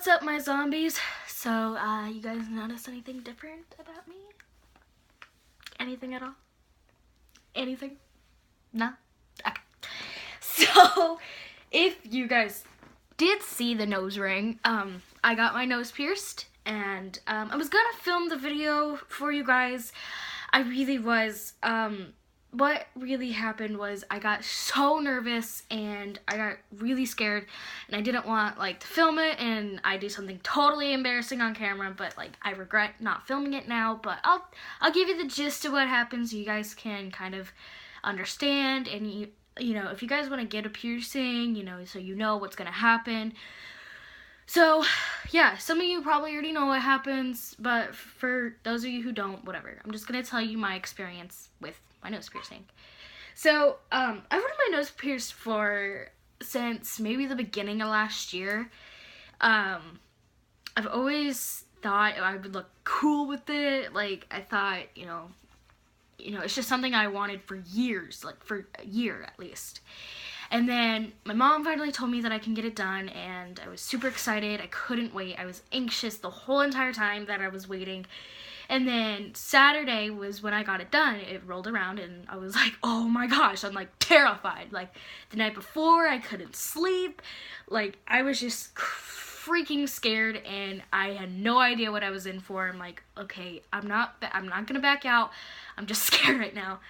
What's up, my zombies? So, you guys notice anything different about me? Anything at all? Anything? No? Okay. So, if you guys did see the nose ring, I got my nose pierced, and I was gonna film the video for you guys. I really was. What really happened was I got so nervous and I got really scared, and I didn't want to film it and I do something totally embarrassing on camera, but I regret not filming it now. But I'll give you the gist of what happened so you guys can kind of understand, and you know, if you guys want to get a piercing, so you know what's gonna happen. So, yeah, some of you probably already know what happens, but for those of you who don't, whatever. I'm just going to tell you my experience with my nose piercing. So, I've had my nose pierced since maybe the beginning of last year. I've always thought I would look cool with it. I thought, it's just something I wanted for years, for a year at least. And then my mom finally told me that I can get it done, and I was super excited. I couldn't wait. I was anxious the whole entire time that I was waiting. And then Saturday was when I got it done. It rolled around, and I was like, oh my gosh, I'm terrified. The night before, I couldn't sleep. I was just freaking scared, and I had no idea what I was in for. I'm like, okay, I'm not gonna back out. I'm just scared right now.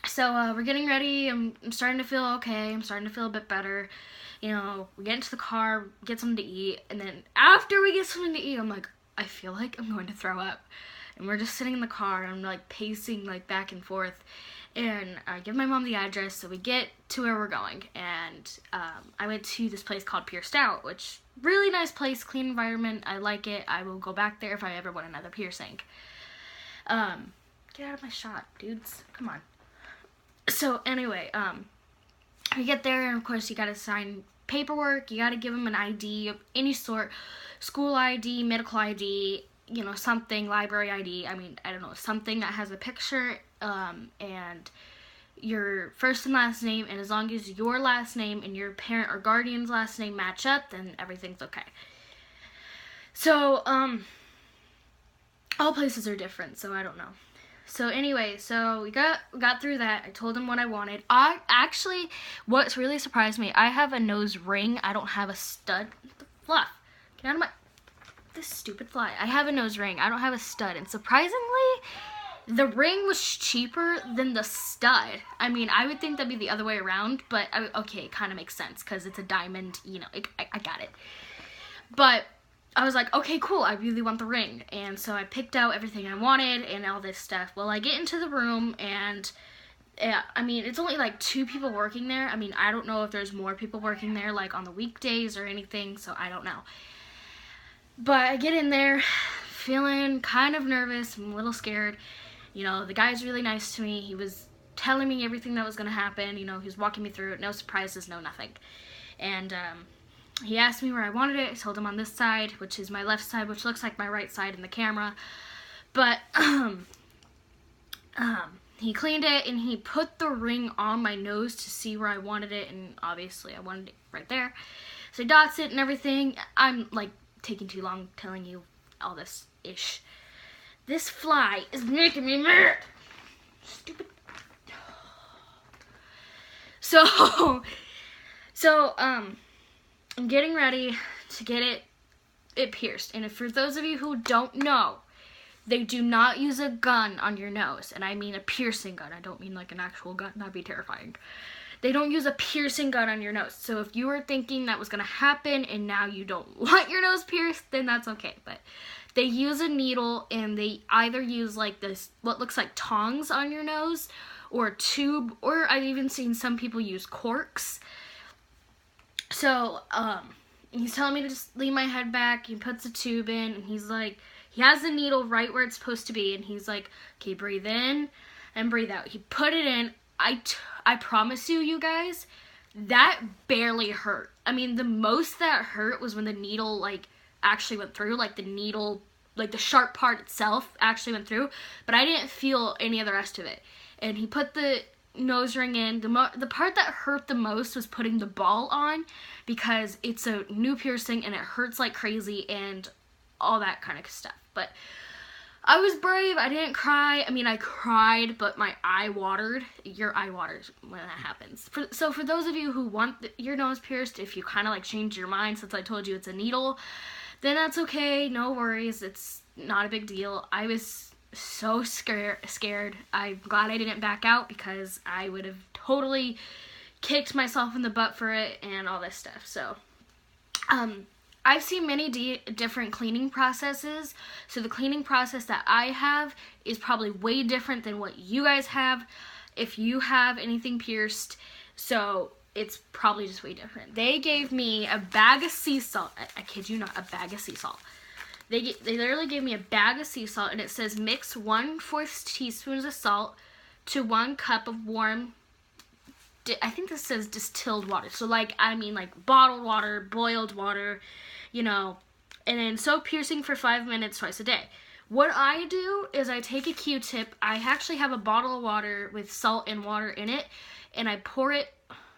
So, we're getting ready. I'm starting to feel okay. I'm starting to feel a bit better. We get into the car, get something to eat, and then after we get something to eat, I'm like, I feel like I'm going to throw up. And we're just sitting in the car, and I'm pacing back and forth, and I give my mom the address, so we get to where we're going, and I went to this place called Pierced Out, which, really nice place, clean environment. I like it. I will go back there if I ever want another piercing. Get out of my shot, dudes. Come on. So anyway, we get there, and of course you gotta sign paperwork. You gotta give them an ID of any sort, school ID, medical ID, something, library ID. I don't know, something that has a picture, and your first and last name. And as long as your last name and your parent or guardian's last name match up, then everything's okay. So, all places are different, so I don't know. So anyway, we got through that. I told him what I wanted. What's really surprised me, I have a nose ring. I don't have a stud. Fluff. Get out of this stupid fly. I have a nose ring. I don't have a stud. And surprisingly, the ring was cheaper than the stud. I would think that'd be the other way around, but okay, it kind of makes sense because it's a diamond, I got it. But I was like, okay, cool, I really want the ring. And so I picked out everything I wanted and all this stuff. Well, I get into the room, and it's only 2 people working there. I don't know if there's more people working there on the weekdays or anything, so I don't know. But I get in there feeling kind of nervous. I'm a little scared. The guy's really nice to me. He was telling me everything that was going to happen. He was walking me through it. No surprises, no nothing. And he asked me where I wanted it. I told him on this side, which is my left side, which looks like my right side in the camera. But he cleaned it, and he put the ring on my nose to see where I wanted it, and obviously I wanted it right there. So he dots it and everything. I'm taking too long telling you all this ish. This fly is making me mad. Stupid. So I'm getting ready to get it pierced. And for those of you who don't know, they do not use a gun on your nose. And I mean a piercing gun. I don't mean an actual gun. That'd be terrifying. They don't use a piercing gun on your nose. So if you were thinking that was going to happen and now you don't want your nose pierced, then that's okay. But they use a needle, and they either use this, what looks like tongs on your nose, or a tube, or I've even seen some people use corks. So, he's telling me to just lean my head back. He puts a tube in, and he's like, he has the needle right where it's supposed to be, and he's like, okay, breathe in and breathe out. He put it in. I promise you guys, that barely hurt. The most that hurt was when the needle, actually went through. The needle, the sharp part itself actually went through, but I didn't feel any of the rest of it. And he put the nose ring in. The part that hurt the most was putting the ball on, because it's a new piercing and it hurts like crazy and all that kind of stuff. But I was brave. I didn't cry. I mean, I cried, but my eye watered. Your eye waters when that happens. So for those of you who want your nose pierced, if you kind of like changed your mind since I told you it's a needle, then that's okay. No worries. It's not a big deal. I was so scared. I'm glad I didn't back out, because I would have totally kicked myself in the butt for it and all this stuff. So, I've seen many different cleaning processes. So the cleaning process that I have is probably way different than what you guys have if you have anything pierced. So it's probably just way different. They gave me a bag of sea salt. I kid you not, a bag of sea salt. They literally gave me a bag of sea salt, and it says mix 1/4 teaspoons of salt to 1 cup of warm, I think this says distilled water. So like, I mean like bottled water, boiled water, you know, and then soak piercing for 5 minutes twice a day. What I do is I take a Q-tip. I actually have a bottle of water with salt and water in it, and I pour it,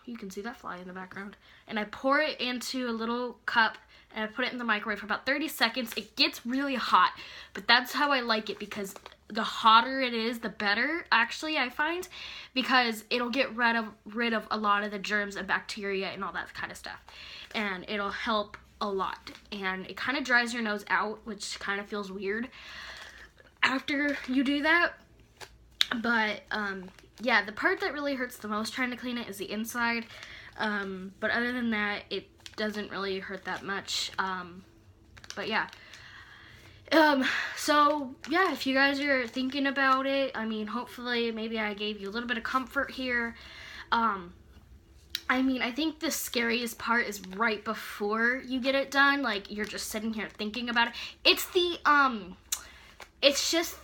you can see that fly in the background, and I pour it into a little cup, and I put it in the microwave for about 30 seconds. It gets really hot, but that's how I like it, because the hotter it is, the better, actually, I find, because it'll get rid of a lot of the germs and bacteria and all that kind of stuff, and it'll help a lot. And it kind of dries your nose out, which kind of feels weird after you do that. But yeah, the part that really hurts the most trying to clean it is the inside, but other than that, it doesn't really hurt that much. But yeah, so yeah, if you guys are thinking about it, I mean, hopefully maybe I gave you a little bit of comfort here. I mean, I think the scariest part is right before you get it done. Like, you're just sitting here thinking about it. It's the, it's just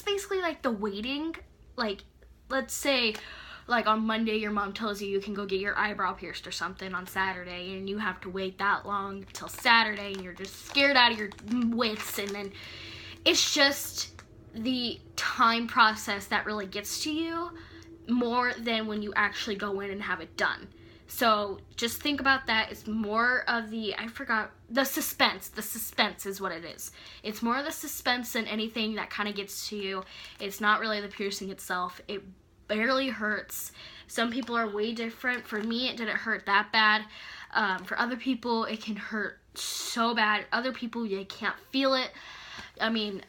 basically like the waiting. Like, let's say, like on Monday your mom tells you can go get your eyebrow pierced or something on Saturday, and you have to wait that long till Saturday, and you're just scared out of your wits. And then it's just the time process that really gets to you more than when you actually go in and have it done. So just think about that. It's more of the, the suspense. The suspense is what it is. It's more of the suspense than anything that kind of gets to you. It's not really the piercing itself. It barely hurts. Some people are way different. For me, it didn't hurt that bad. For other people, it can hurt so bad. Other people, you can't feel it. I mean,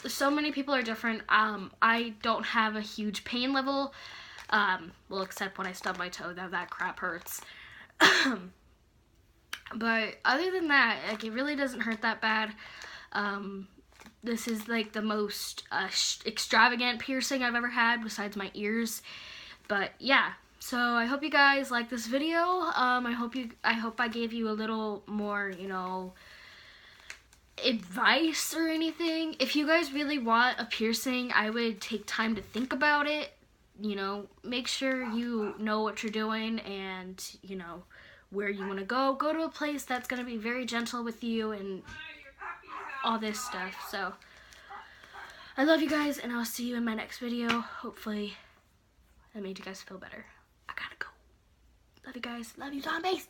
so many people are different. I don't have a huge pain level, well, except when I stub my toe, that crap hurts. But other than that, like, it really doesn't hurt that bad. This is like the most extravagant piercing I've ever had besides my ears. But yeah, so I hope you guys like this video. I hope I gave you a little more, you know, advice or anything. If you guys really want a piercing, I would take time to think about it. You know, make sure you know what you're doing, and you know where you want to go. Go to a place that's going to be very gentle with you and all this stuff. So I love you guys, and I'll see you in my next video. Hopefully that made you guys feel better. I gotta go. Love you guys. Love you, zombies.